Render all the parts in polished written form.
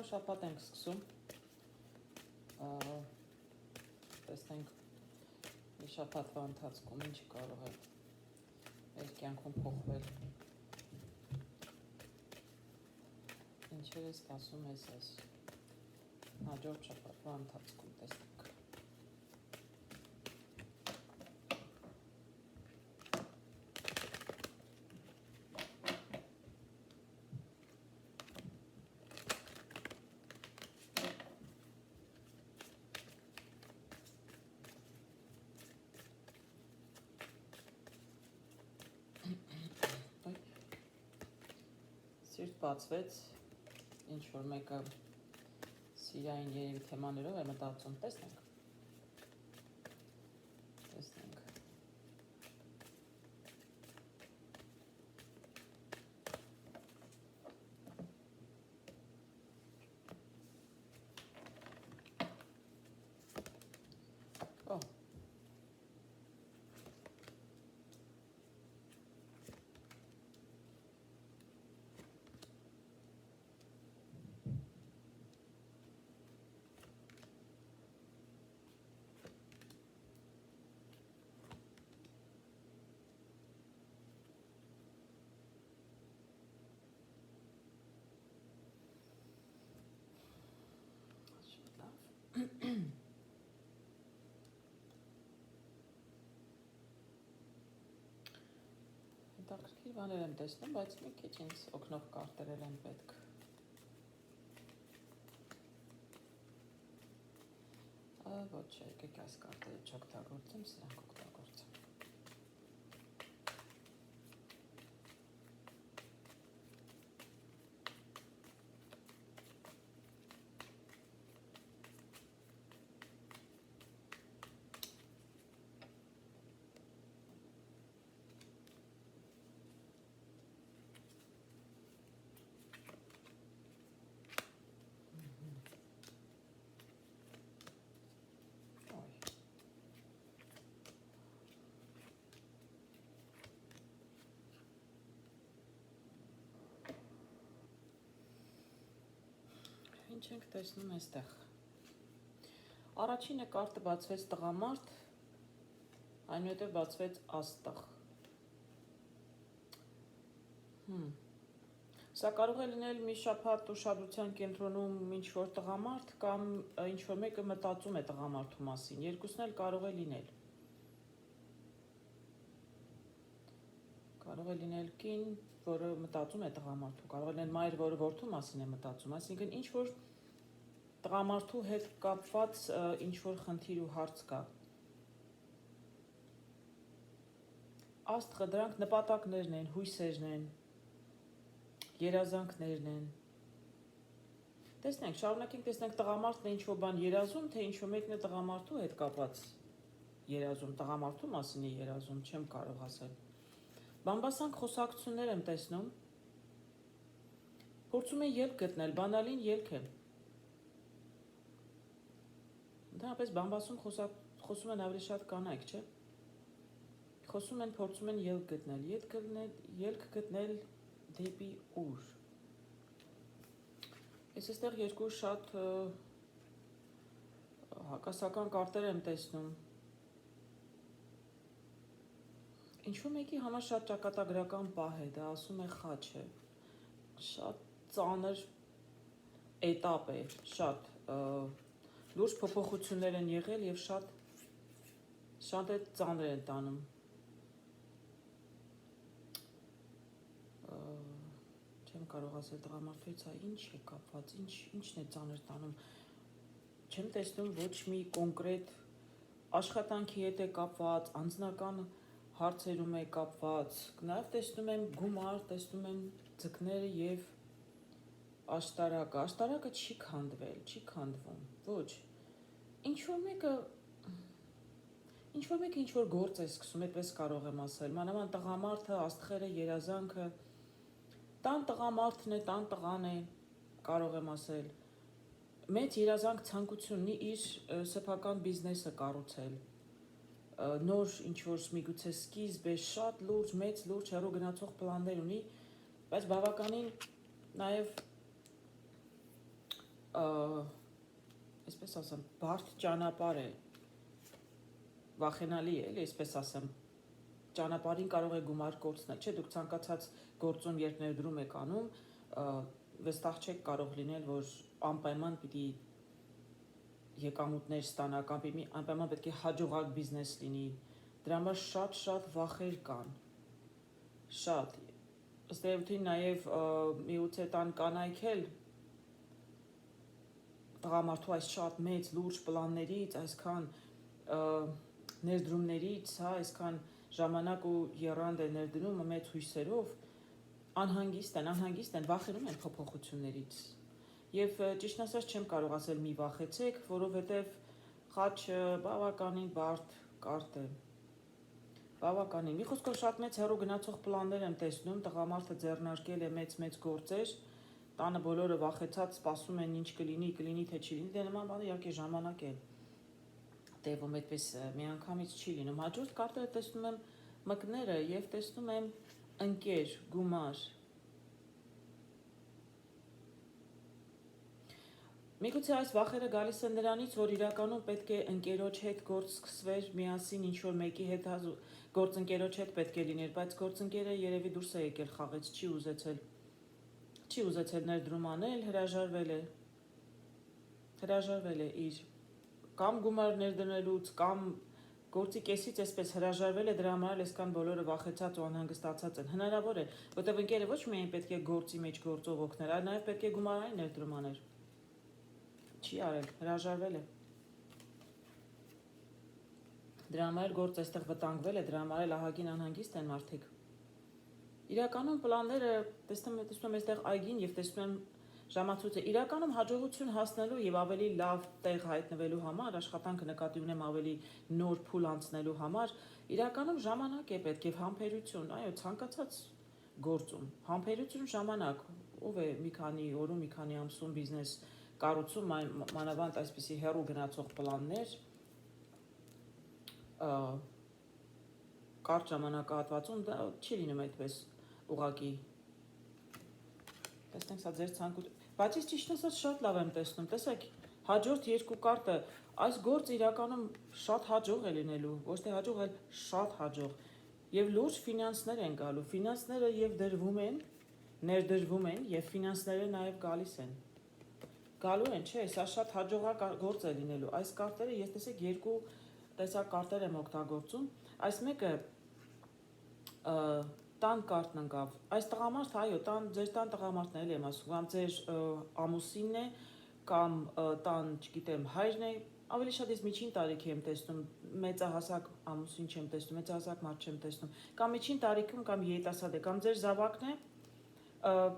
Այսօր շաբաթ ենք սկսում, տեսնենք մի շաբաթվա ընթացքում ինչ կարող է մեր կյանքում փոխվել, ինչեր է սպասում ես այս հաջորդ շաբաթվա ընթացքում, տեսնենք։ Սիրտ բացվեց, ինչ-որ մեկը սիրային երևի թեմաներով է մտածում, տեսնենք։ Հետաքրքիր բաներ եմ տեսնում, բայց մի քիչ ինձ օգնող կարտերել են պետք։ Ոչ, եկեք այս կարտերը չօգտագործեմ, սրանք օգտագործեմ։ Ինչ ենք տեսնում այստեղ։ Առաջինը կարտը բացվեց տղամարդ, այնուհետև բացվեց աստղ։ Սա կարող է լինել մի շաբաթ ուշադրության կենտրոնում ինչ-որ տղամարդ կամ ինչ-որ մեկը մտածում է տղամարդու մասին, երկուսն էլ կարող է լինել։ Կարող է լինել կին, որը մտածում է տղամարդու, կարող է լինել մայր, որը որդու մասին է մտածում, այսինքն ինչ-որ տղամարդու հետ կապված ինչ-որ խնդիր ու հարց կա։ Աստղը դրանք նպատակներն են, հույսերն են, երազանքներն են։ Տեսնենք, շարունակենք տեսնենք տղամարդն է ինչ-որ բան երազում, թե ինչ-որ մեկն է տղամարդու հետ կապված երազում, տղամարդու մասին է երազում, չեմ կարող ասել։ Բամբասանք խոսակցություններ եմ տեսնում, փորձում են ելք գտնել, բանալին ելք է։ Ընդհանրապես բամբասում խոսում են ավելի շատ կանայք, չէ՞։ Խոսում են, փորձում են ելք գտնել դեպի ուր։ Ես այստեղ երկու շատ հակասական կարտեր եմ տեսնում։ Ինչ-որ մեկի համար շատ ճակատագրական պահ է, դա ասում է խաչը։ Շատ ծանր էտապ է, շատ լուրջ փոփոխություններ են եղել եւ շատ է ծանր են տանում։ Չեմ կարող ասել տղամարդու հետ սա ինչ է կապված, ինչն է ծանր տանում։ Չեմ տեսնում ոչ մի կոնկրետ աշխատանքի հետ է կապված, անձնական հարցերում է կապված, նաև տեսնում եմ գումար, տեսնում եմ ձկները եւ աշտարակը չի քանդվել, չի քանդվում, ոչ։ Ինչ-որ մեկը ինչ-որ գործ է սկսում, այդպես կարող եմ ասել, մանավանդ տղամարդը, աստղերը, երազանքը, տան տղամարդն է, տան տղան է, կարող եմ ասել, մեծ երազանք ցանկություն ունի իր սեփական բիզնեսը կառուցել, նոր ինչ-որ միգուցե սկիզբ է, շատ լուրջ, մեծ լուրջ հեռու գնացող պլաններ ունի, բայց բավականին նաև այսպես ասեմ, բարդ ճանապարհ է, վախենալի է, էլի, այսպես ասեմ, ճանապարհին կարող է գումար կորցնել, չէ, դուք ցանկացած գործում երբ ներդրում եք անում, վստահ չեք կարող լինել, որ անպայման պիտի եկամուտներ ստանաք, անպայման պետք է հաջողակ բիզնես լինի, դրա համար շատ վախեր կան, շատ, ըստ էության նաև միգուցե տան կանայք էլ տղամարդու այս շատ մեծ լուրջ պլաններից, այսքան ներդրումներից, այսքան ժամանակ ու եռանդ է ներդրում մեծ հույսերով, անհանգիստ են, վախենում են փոփոխություններից։ Եվ ճիշտ ասած չեմ կարող ասել մի վախեցեք, որովհետև խաչը բավականին բարդ կարճ է։ Բավականին։ Մի խոսքով շատ մեծ հեռու գնացող պլաններ եմ տեսնում, տղամարդը ձեռնարկել է մեծ գործեր, տանը բոլորը վախեցած սպասում են ինչ կլինի, թե չի լինի, դե նման բանը իհարկե ժամանակ է տևում, այդպես միանգամից չի լինում։ Հաջորդ կարտերը տեսնում եմ մկները եւ տեսնում եմ ընկեր, գումար։ Միգուցե այս վախերը գալիս են նրանից, որ իրականում պետք է ընկերոջ հետ գործ սկսվեր, միասին ինչ-որ մեկի հետ գործընկերոջ հետ պետք է լիներ, բայց գործընկերը երևի դուրս է եկել խաղից, չի ուզեցել ներդրում անել, հրաժարվել է իր կամ գումար ներդնելուց, կամ գործի կեսից այսպես հրաժարվել է, դրա համար այսքան բոլորը վախեցած ու անհանգստացած են։ Հնարավոր է, որտեղ ընկերը ոչ միայն պետք է գործի մեջ գործող օգներ, այլ նաև պետք է գումարային ներդրում աներ։ Չի արել, հրաժարվել է։ Դրա համար գործ այստեղ վտանգվել է, դրա համար էլ ահագին անհանգիստ են մարդիկ։ Իրականում պլանները տեսնում եմ այստեղ այգին եւ տեսնում եմ ժամացույցը իրականում հաջողություն հասնելու եւ ավելի լավ տեղ հայտնվելու համար, աշխատանքը նկատի ունեմ ավելի նոր փուլ անցնելու համար, իրականում ժամանակ է պետք եւ համբերություն, այո, ցանկացած գործում, համբերություն, ժամանակ, ով է մի քանի օրում, մի քանի ամսում բիզնես կառուցում, մանավանդ այսպիսի հեռու գնացող պլաններ, կարճ ժամանակահատվածում դա չի լինում այդպես ուղղակի։ Տեսնենք սա ձեր ցանկություն, բայց ես ճիշտ ասած շատ լավ եմ տեսնում, տեսեք, հաջորդ երկու կարտը, այս գործը իրականում շատ հաջող է լինելու, ոչ թե հաջող, այլ շատ հաջող, եւ լուրջ ֆինանսներ են գալու, ֆինանսները եւ դրվում են, ներդրվում են եւ ֆինանսները նաեւ գալիս են, գալու են, չէ, սա շատ հաջողակ գործ է լինելու, այս կարտերը ես տեսեք երկու տեսակ կարտեր եմ օգտագործում, այս մեկը տան կարտն ընկավ, այս տղամարդը, այո, ձեր տան տղամարդն էլ եմ ասում, կամ ձեր ամուսինն է, կամ տան, չգիտեմ, հայրն է, ավելի շատ ես միջին տարիքի եմ տեսնում, մեծահասակ ամուսին չեմ տեսնում, մեծահասակ մարդ չեմ տեսնում, կամ միջին տարիքում, կամ երիտասարդ է, կամ ձեր զավակն է,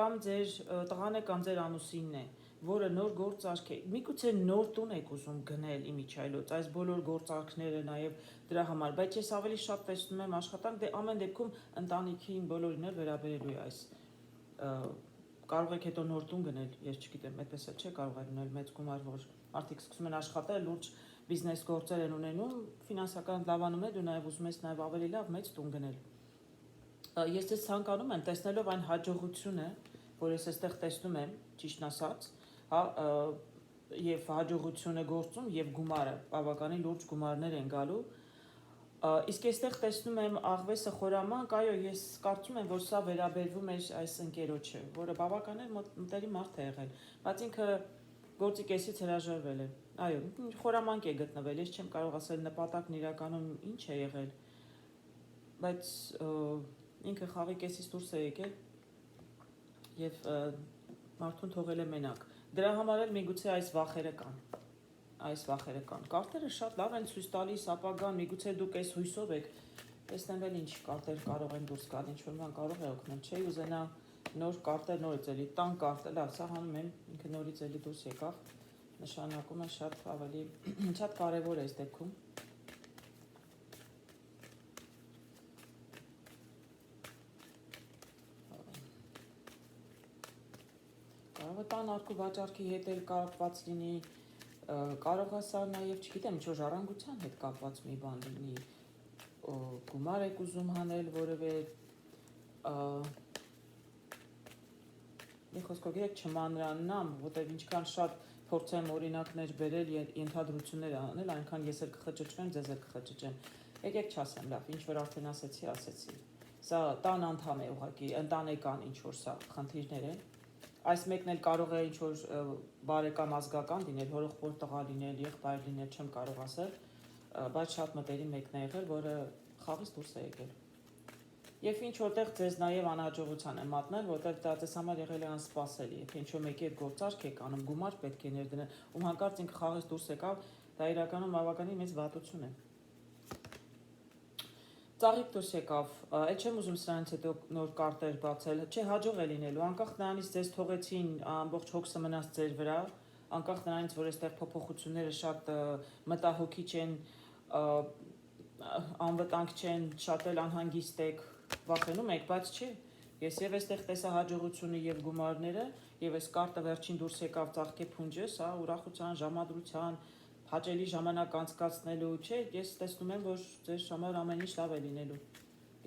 կամ ձեր տղան է, կամ ձեր ամուսինն է, որը նոր գործարք է, միգուցե նոր տուն եք ուզում գնել իմիջիայլոց, այս բոլոր գործարքները նաև դրա համար, բայց ես ավելի շատ տեսնում եմ աշխատանք, դե ամեն դեպքում ընտանիքին բոլորին էլ վերաբերելու է այս, կարող եք հետո նոր տուն գնել, ես չգիտեմ, այդպես էլ չէ, կարող է լինել մեծ գումար, որ մարդիկ սկսում են աշխատել, լուրջ բիզնես գործեր են ունենում, ֆինանսական լավանում է, դու նաև ուզում ես նաև ավելի լավ մեծ տուն գնել։ Ես ձեզ ցանկանում եմ տեսնելով այն հաջողությունը, որ ես այստեղ տեսնում եմ, ճիշտն ասած, եւ հաջողությունը գործում եւ գումարը, բավականին լուրջ գումարներ են գալու, իսկ այստեղ տեսնում եմ աղվեսը խորամանկ, այո, ես կարծում եմ, որ սա վերաբերվում է այս ընկերոջը, որը բավականին մտերիմ մարդ է եղել, բայց ինքը գործի կեսից հրաժարվել է, այո, խորամանկ է գտնվել, ես չեմ կարող ասել նպատակն իրականում ինչ է եղել, բայց ինքը խաղի կեսից դուրս է եկել եւ մարդուն թողել է մենակ։ Դրա համար էլ միգուցե այս վախերը կան։ Կարտերը շատ լավ են ցույց տալիս ապագան, միգուցե դուք այս հույսով եք, տեսնեմ էլ ինչ կարտեր կարող են դուրս գալ, ինչ-որ բան կարող է օգնել, չէ՞, ուզենա նոր կարտեր նորից էլի, տան կարտը, լավ, սա հանում եմ, ինքը նորից էլի դուրս եկավ, նշանակում է շատ ավելի, շատ կարևոր է այս դեպքում։ Կարող է տան արկու վաճառքի հետ էլ կապված լինի, կարող է սա նաև, չգիտեմ, ինչ-որ ժառանգության հետ կապված մի բան լինի, գումար եք ուզում հանել որևէ, մի խոսքով գիտեք չմանրանամ, որտեղ ինչքան շատ փորձեմ օրինակներ բերել, ենթադրություններ անել, այնքան ես էլ կխճճվեմ, ձեզ էլ կխճճեմ։ Եկեք չասեմ, լավ, ինչ որ արդեն ասեցի։ Սա տան անդամ է ուղղակի, ընտանեկան ինչ որ սա խնդիրներ են։ Այս մեկն էլ կարող է ինչ որ բարեկամ ազգական լինել, հորեղբոր տղա լինել, եղբայր լինել, չեմ կարող ասել, բայց շատ մտերիմ մեկն է եղել, որը խաղից դուրս է եկել։ Եվ ինչ որտեղ ձեզ նաև անհաջողության է մատնել, որտեղ դա ձեզ համար եղել է անսպասելի, եթե ինչ-որ մեկի հետ գործարք եք անում, գումար պետք է ներդնել, ում հանկարծ ինքը խաղից դուրս եկավ, դա իրականում բավականին մեծ վատություն է։ Ծաղիկ դուրս եկավ, էլ չեմ ուզում սրանից հետո նոր կարտեր բացել, չէ, հաջող է լինելու, անկախ նրանից ձեզ թողեցին ամբողջ հոգսը մնաց ձեր վրա, անկախ նրանից, որ այստեղ փոփոխությունները շատ մտահոգիչ են, անվտանգ չեն, շատ էլ անհանգիստ եք, վախենում եք, բայց չէ, ես եւ այստեղ տեսա հաջողությունը եւ գումարները, եւ այս կարտը վերջին դուրս եկավ ծաղկե փունջը, սա ուրախության, ժամադրության, հաճելի ժամանակ անցկացնելու, չէ, ես տեսնում եմ, որ ձեր համար ամեն ինչ լավ է լինելու։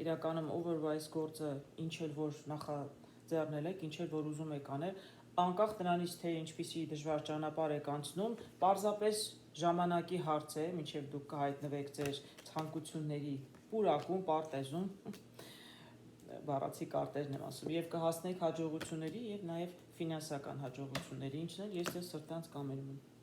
Իրականում ով որ այս գործը ինչ էլ որ նախաձեռնել եք, ինչ էլ որ ուզում եք անել, անկախ նրանից թե ինչպիսի դժվար ճանապարհ եք անցնում, պարզապես ժամանակի հարց է, մինչև դուք կհայտնվեք ձեր ցանկությունների պուրակում, պարտեզում, բառացի կարտերն եմ ասում, եւ կհասնեք հաջողությունների եւ նաեւ ֆինանսական հաջողությունների, ինչն էլ ես ձեզ սրտանց կամենում եմ։